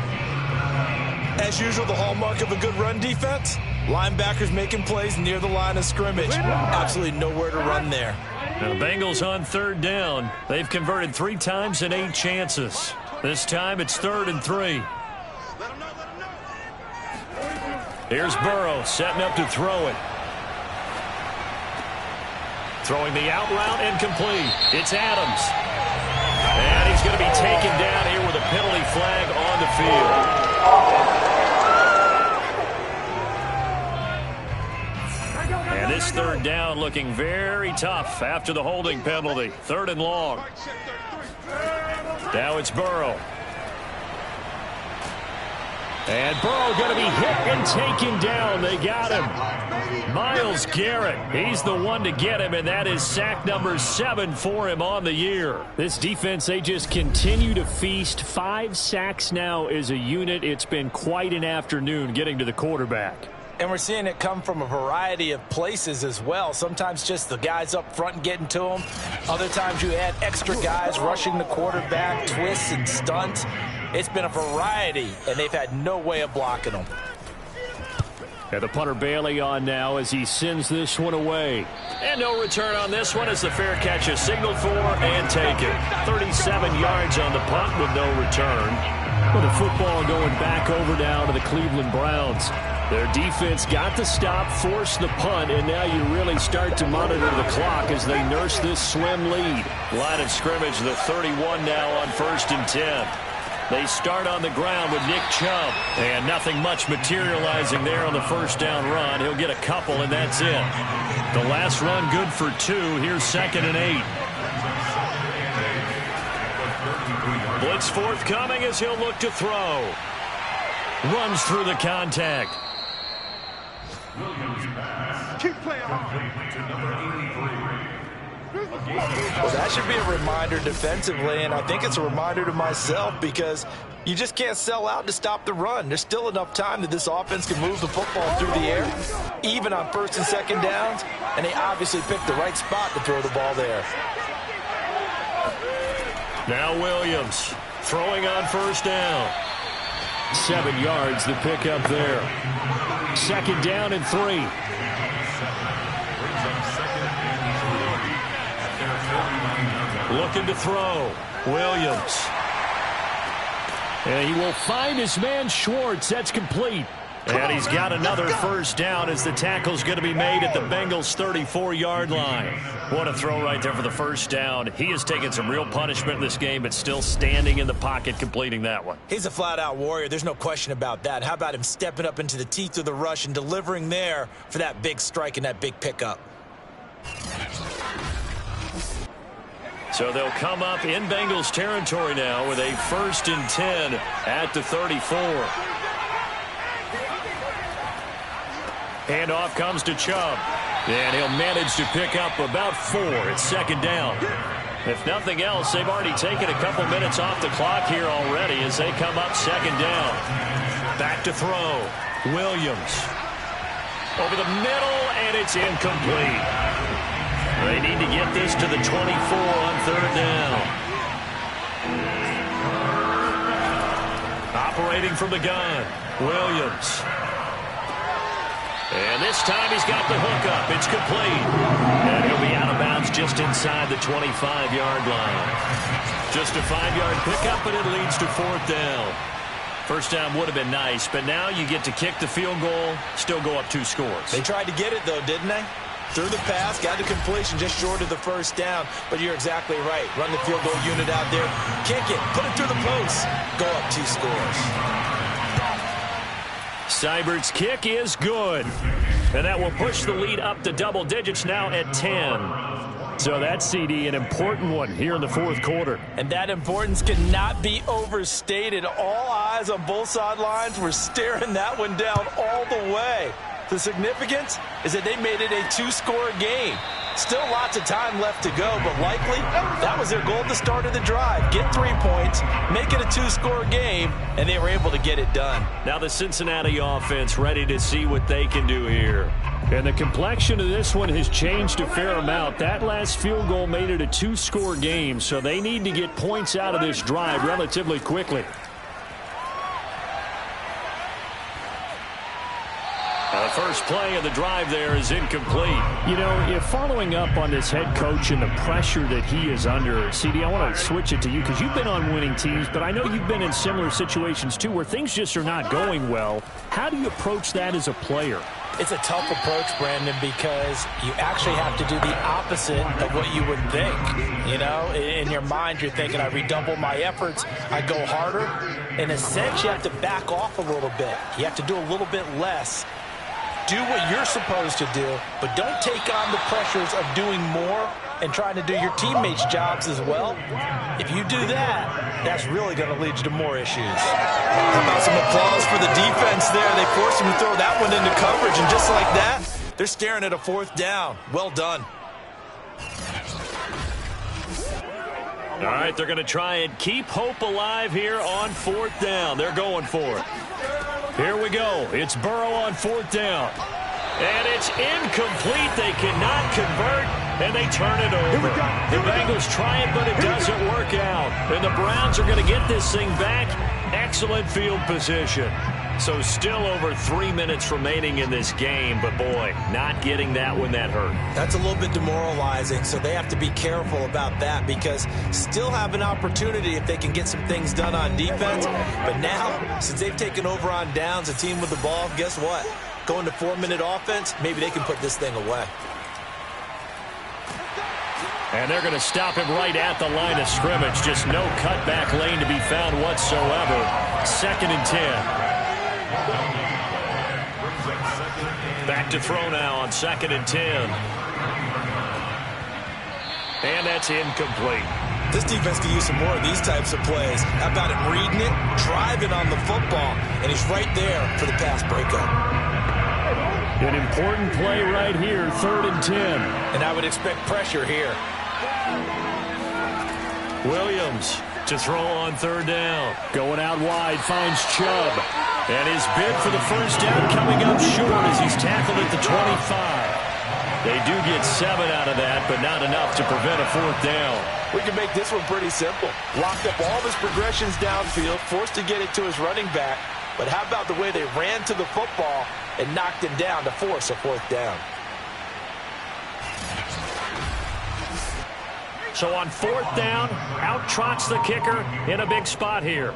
As usual, the hallmark of a good run defense, linebackers making plays near the line of scrimmage. Absolutely nowhere to run there. Now the Bengals on 3rd down. They've converted 3 times in 8 chances. This time it's 3rd and 3. Here's Burrow setting up to throw it. Throwing the out route incomplete. It's Adams. And he's going to be taken down here with a penalty flag on the field. And this 3rd down looking very tough after the holding penalty. 3rd and long. Now it's Burrow. And Burrow going to be hit and taken down. They got him. Myles Garrett, he's the one to get him, and that is sack number 7 for him on the year. This defense, they just continue to feast. 5 sacks now as a unit. It's been quite an afternoon getting to the quarterback. And we're seeing it come from a variety of places as well. Sometimes just the guys up front and getting to them. Other times you add extra guys rushing the quarterback, twists and stunts. It's been a variety, and they've had no way of blocking them. And the punter Bailey on now as he sends this one away. And no return on this one as the fair catch is signaled for and taken. 37 yards on the punt with no return. Well, the football going back over now to the Cleveland Browns. Their defense got the stop, forced the punt, and now you really start to monitor the clock as they nurse this slim lead. Line of scrimmage, the 31 now on 1st and 10. They start on the ground with Nick Chubb, and nothing much materializing there on the 1st down run. He'll get a couple, and that's it. The last run good for 2. Here's 2nd and 8. Blitz forthcoming as he'll look to throw. Runs through the contact. Keep playing. Well, that should be a reminder defensively, and I think it's a reminder to myself because you just can't sell out to stop the run. There's still enough time that this offense can move the football through the air, even on 1st and 2nd downs, and they obviously picked the right spot to throw the ball there. Now Williams throwing on 1st down. 7 yards the pickup there. 2nd down and 3. Looking to throw. Williams. And he will find his man Schwartz. That's complete. And he's got another 1st down as the tackle's going to be made at the Bengals' 34-yard line. What a throw right there for the 1st down. He has taken some real punishment in this game, but still standing in the pocket completing that one. He's a flat-out warrior. There's no question about that. How about him stepping up into the teeth of the rush and delivering there for that big strike and that big pickup? So they'll come up in Bengals territory now with a 1st and 10 at the 34. Handoff comes to Chubb. And he'll manage to pick up about 4. It's 2nd down. If nothing else, they've already taken a couple minutes off the clock here already as they come up 2nd down. Back to throw. Williams. Over the middle, and it's incomplete. They need to get this to the 24 on 3rd down. Operating from the gun. Williams. And this time he's got the hook up. It's complete. And he'll be out of bounds just inside the 25-yard line. Just a 5-yard pickup, and it leads to 4th down. First down would have been nice, but now you get to kick the field goal, still go up 2 scores. They tried to get it, though, didn't they? Threw the pass, got the completion just short of the 1st down. But you're exactly right. Run the field goal unit out there. Kick it. Put it through the post. Go up 2 scores. Seibert's kick is good. And that will push the lead up to double digits now at 10. So that's, CD, an important one here in the 4th quarter. And that importance cannot be overstated. All eyes on both sidelines were staring that one down all the way. The significance is that they made it a 2-score game. Still lots of time left to go, but likely that was their goal at the start of the drive. Get 3 points, make it a 2-score game, and they were able to get it done. Now the Cincinnati offense ready to see what they can do here. And the complexion of this one has changed a fair amount. That last field goal made it a 2-score game, so they need to get points out of this drive relatively quickly. The first play of the drive there is incomplete. You know, if following up on this head coach and the pressure that he is under, CD, I want to switch it to you because you've been on winning teams, but I know you've been in similar situations too where things just are not going well. How do you approach that as a player? It's a tough approach, Brandon, because you actually have to do the opposite of what you would think. You know, in your mind, you're thinking, I redouble my efforts, I go harder. In a sense, you have to back off a little bit. You have to do a little bit less. Do what you're supposed to do, but don't take on the pressures of doing more and trying to do your teammates' jobs as well. If you do that, that's really going to lead you to more issues. How about some applause for the defense there? They forced him to throw that one into coverage, and just like that, they're staring at a 4th down. Well done. All right, they're going to try and keep hope alive here on 4th down. They're going for it. Here we go. It's Burrow on 4th down. And it's incomplete. They cannot convert, and they turn it over. The Bengals try it, but it doesn't work out. And the Browns are going to get this thing back. Excellent field position. So still over 3 minutes remaining in this game, but boy, not getting that when that hurt. That's a little bit demoralizing, so they have to be careful about that because still have an opportunity if they can get some things done on defense. But now, since they've taken over on downs, a team with the ball, guess what? Going to 4-minute offense, maybe they can put this thing away. And they're going to stop him right at the line of scrimmage. Just no cutback lane to be found whatsoever. 2nd and 10. Back to throw now on 2nd and 10. And that's incomplete. This defense can use some more of these types of plays. How about him reading it, driving on the football, and he's right there for the pass breakup. An important play right here, 3rd and 10. And I would expect pressure here. Williams to throw on 3rd down. Going out wide, finds Chubb. And his bid for the first down coming up short as he's tackled at the 25. They do get 7 out of that, but not enough to prevent a 4th down. We can make this one pretty simple. Locked up all of his progressions downfield, forced to get it to his running back. But how about the way they ran to the football and knocked him down to force a 4th down? So on 4th down, out trots the kicker in a big spot here.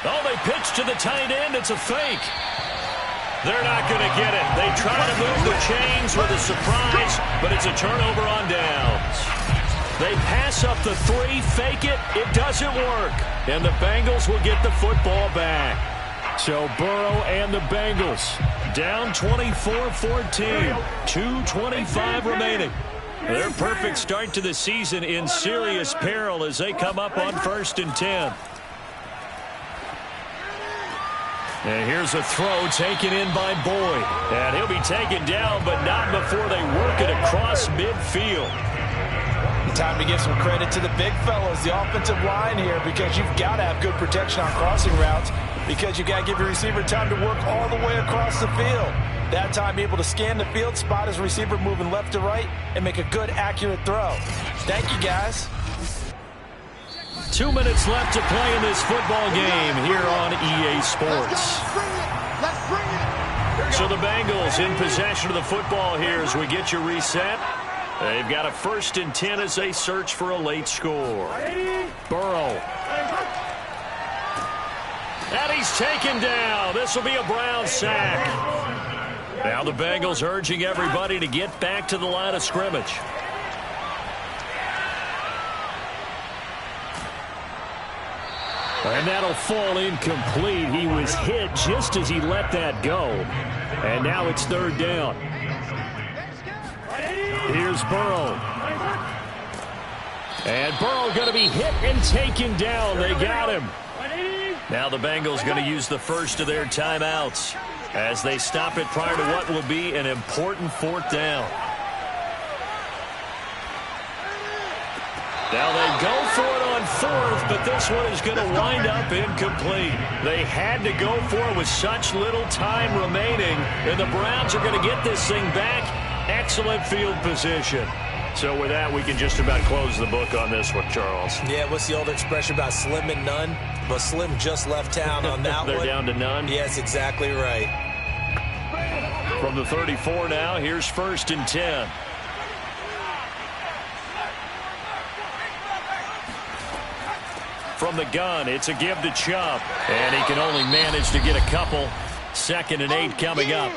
Oh, they pitch to the tight end. It's a fake. They're not going to get it. They try to move the chains with a surprise, but it's a turnover on downs. They pass up the 3, fake it. It doesn't work. And the Bengals will get the football back. So Burrow and the Bengals down 24-14. 2:25 remaining. Their perfect start to the season in serious peril as they come up on 1st and 10. And here's a throw taken in by Boyd. And he'll be taken down, but not before they work it across midfield. Time to give some credit to the big fellas, the offensive line here, because you've got to have good protection on crossing routes, because you've got to give your receiver time to work all the way across the field. That time, able to scan the field, spot his receiver moving left to right, and make a good, accurate throw. Thank you, guys. 2 minutes left to play in this football game here on EA Sports. Let's bring it. So the Bengals in possession of the football here as we get you reset. They've got a 1st and 10 as they search for a late score. Burrow. And he's taken down. This will be a Brown sack. Now the Bengals urging everybody to get back to the line of scrimmage. And that'll fall incomplete. He was hit just as he let that go. And now it's 3rd down. Here's Burrow. And Burrow going to be hit and taken down. They got him. Now the Bengals going to use the first of their timeouts as they stop it prior to what will be an important 4th down. Now they go for it on 4th, but this one is going to wind up incomplete. They had to go for it with such little time remaining, and the Browns are going to get this thing back. Excellent field position. So with that, we can just about close the book on this one, Charles. Yeah, what's the old expression about slim and none? But Slim just left town on that They're one. down to none? Yes, exactly right. From the 34 now, here's 1st and 10. From the gun, it's a give to Chubb. And he can only manage to get a couple. 2nd and 8 coming up.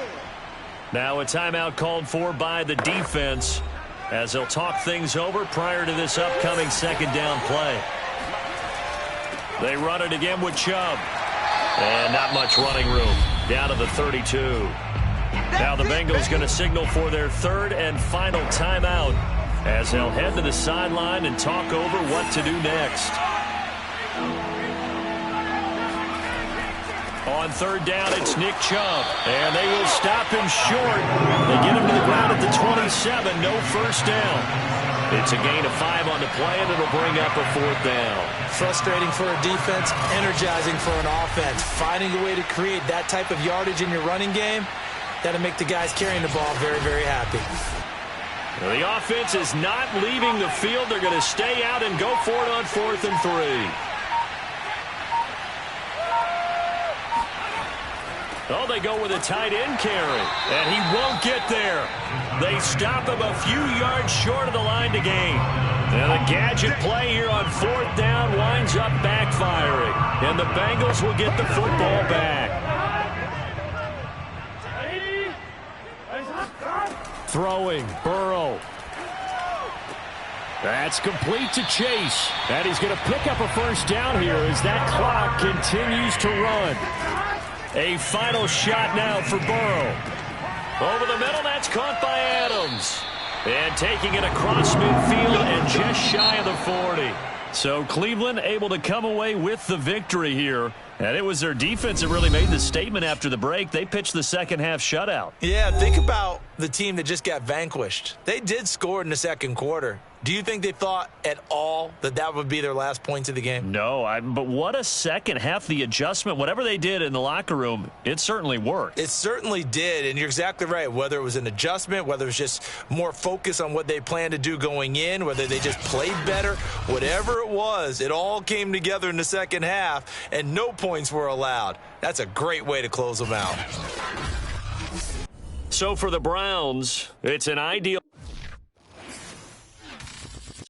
Now a timeout called for by the defense as they'll talk things over prior to this upcoming 2nd down play. They run it again with Chubb. And not much running room. Down to the 32. Now the Bengals going to signal for their 3rd and final timeout as they'll head to the sideline and talk over what to do next. On 3rd down, it's Nick Chubb. And they will stop him short. They get him to the ground at the 27. No 1st down. It's a gain of 5 on the play, and it'll bring up a 4th down. Frustrating for a defense, energizing for an offense. Finding a way to create that type of yardage in your running game, that'll make the guys carrying the ball very, very happy. Well, the offense is not leaving the field. They're going to stay out and go for it on 4th and 3. Oh, they go with a tight end carry, and he won't get there. They stop him a few yards short of the line to gain. And the gadget play here on 4th down winds up backfiring, and the Bengals will get the football back. Throwing, Burrow. That's complete to Chase. And he's going to pick up a 1st down here as that clock continues to run. A final shot now for Burrow. Over the middle, that's caught by Adams. And taking it across midfield and just shy of the 40. So Cleveland able to come away with the victory here. And it was their defense that really made the statement after the break. They pitched the 2nd half shutout. Yeah, think about the team that just got vanquished. They did score in the 2nd quarter. Do you think they thought at all that that would be their last points of the game? No, but what a 2nd half. The adjustment, whatever they did in the locker room, it certainly worked. It certainly did, and you're exactly right. Whether it was an adjustment, whether it was just more focus on what they planned to do going in, whether they just played better, whatever it was, it all came together in the 2nd half, and no points were allowed. That's a great way to close them out. So for the Browns, it's an ideal